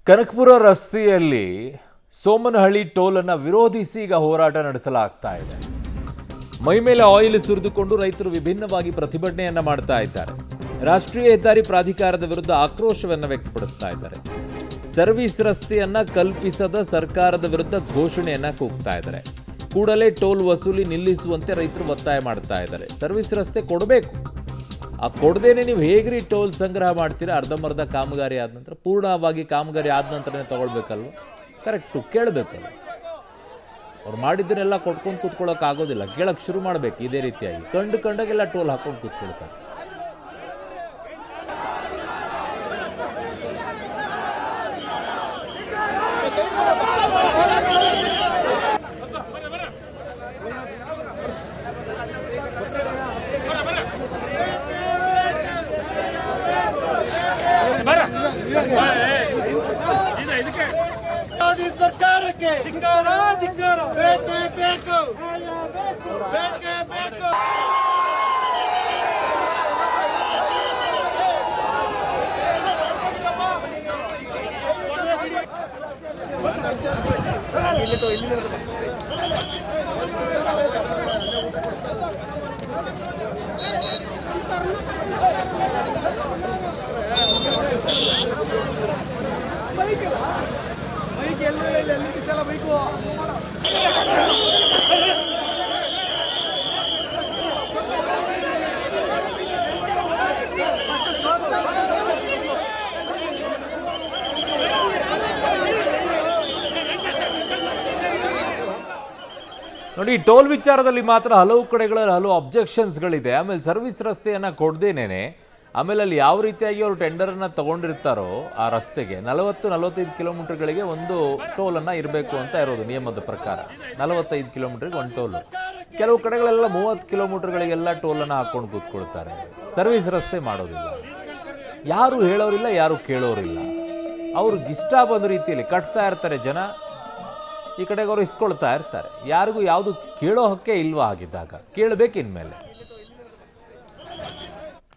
ಕನಕಪುರ ರಸ್ತೆಯಲ್ಲಿ ಸೋಮನಹಳ್ಳಿ ಟೋಲ್ ಅನ್ನು ವಿರೋಧಿಸಿ ಈಗ ಹೋರಾಟ ನಡೆಸಲಾಗ್ತಾ ಇದೆ. ಮೈ ಮೇಲೆ ಆಯಿಲ್ ಸುರಿದುಕೊಂಡು ರೈತರು ವಿಭಿನ್ನವಾಗಿ ಪ್ರತಿಭಟನೆಯನ್ನ ಮಾಡ್ತಾ ಇದ್ದಾರೆ. ರಾಷ್ಟ್ರೀಯ ಹೆದ್ದಾರಿ ಪ್ರಾಧಿಕಾರದ ವಿರುದ್ಧ ಆಕ್ರೋಶವನ್ನು ವ್ಯಕ್ತಪಡಿಸ್ತಾ ಇದ್ದಾರೆ. ಸರ್ವಿಸ್ ರಸ್ತೆಯನ್ನ ಕಲ್ಪಿಸದ ಸರ್ಕಾರದ ವಿರುದ್ಧ ಘೋಷಣೆಯನ್ನ ಕೂಗ್ತಾ ಇದ್ದಾರೆ. ಕೂಡಲೇ ಟೋಲ್ ವಸೂಲಿ ನಿಲ್ಲಿಸುವಂತೆ ರೈತರು ಒತ್ತಾಯ ಮಾಡ್ತಾ ಇದ್ದಾರೆ. ಸರ್ವಿಸ್ ರಸ್ತೆ ಕೊಡಬೇಕು, ಆ ಕೊಡದೇನೆ ನೀವು ಹೇಗ್ರಿ ಟೋಲ್ ಸಂಗ್ರಹ ಮಾಡ್ತೀರಾ? ಅರ್ಧಂಬರ್ಧ ಕಾಮಗಾರಿ ಆದ ನಂತರ, ಪೂರ್ಣವಾಗಿ ಕಾಮಗಾರಿ ಆದ ನಂತರನೇ ತಗೊಳ್ಬೇಕಲ್ವ? ಕರೆಕ್ಟು, ಕೇಳಬೇಕಲ್ಲ. ಅವ್ರು ಮಾಡಿದ್ದನ್ನೆಲ್ಲ ಕೊಟ್ಕೊಂಡು ಕೂತ್ಕೊಳ್ಳೋಕೆ ಆಗೋದಿಲ್ಲ, ಕೇಳಕ್ಕೆ ಶುರು ಮಾಡಬೇಕು. ಇದೇ ರೀತಿಯಾಗಿ ಕಂಡಾಗೆಲ್ಲ ಟೋಲ್ ಹಾಕೊಂಡು ಕೂತ್ಕೊಳ್ತಾರೆ. ಸರ್ಕಾರಕ್ಕೆ ಬೇಕೇ ಬೇಕು, ಬೇಕೇ ಬೇಕು. ನೋಡಿ, ಟೋಲ್ ವಿಚಾರದಲ್ಲಿ ಮಾತ್ರ ಹಲವು ಕಡೆಗಳಲ್ಲಿ ಹಲವು ಅಬ್ಜೆಕ್ಷನ್ಸ್ಗಳಿದೆ. ಆಮೇಲೆ ಸರ್ವಿಸ್ ರಸ್ತೆಯನ್ನು ಕೊಡದೇನೆ, ಆಮೇಲೆ ಅಲ್ಲಿ ಯಾವ ರೀತಿಯಾಗಿ ಅವರು ಟೆಂಡರನ್ನು ತಗೊಂಡಿರ್ತಾರೋ ಆ ರಸ್ತೆಗೆ 40-45 ಕಿಲೋಮೀಟರ್ಗಳಿಗೆ ಒಂದು ಟೋಲನ್ನು ಇರಬೇಕು ಅಂತ ಇರೋದು ನಿಯಮದ ಪ್ರಕಾರ. 45 ಕಿಲೋಮೀಟರ್ಗೆ ಒಂದು ಟೋಲು. ಕೆಲವು ಕಡೆಗಳೆಲ್ಲ 30 ಕಿಲೋಮೀಟರ್ಗಳಿಗೆಲ್ಲ ಟೋಲನ್ನು ಹಾಕ್ಕೊಂಡು ಕೂತ್ಕೊಳ್ತಾರೆ. ಸರ್ವಿಸ್ ರಸ್ತೆ ಮಾಡೋದಿಲ್ಲ. ಯಾರು ಹೇಳೋರಿಲ್ಲ, ಯಾರು ಕೇಳೋರಿಲ್ಲ. ಅವ್ರಿಗೆ ಇಷ್ಟ ಬಂದ ರೀತಿಯಲ್ಲಿ ಕಟ್ತಾ ಇರ್ತಾರೆ ಜನ, ಈ ಕಡೆಗೆ ಅವರು ಇಸ್ಕೊಳ್ತಾ ಇರ್ತಾರೆ. ಯಾರಿಗೂ ಯಾವುದು ಕೇಳೋ ಹಕ್ಕೇ ಇಲ್ವಾ? ಆಗಿದ್ದಾಗ ಕೇಳಬೇಕು. ಇನ್ಮೇಲೆ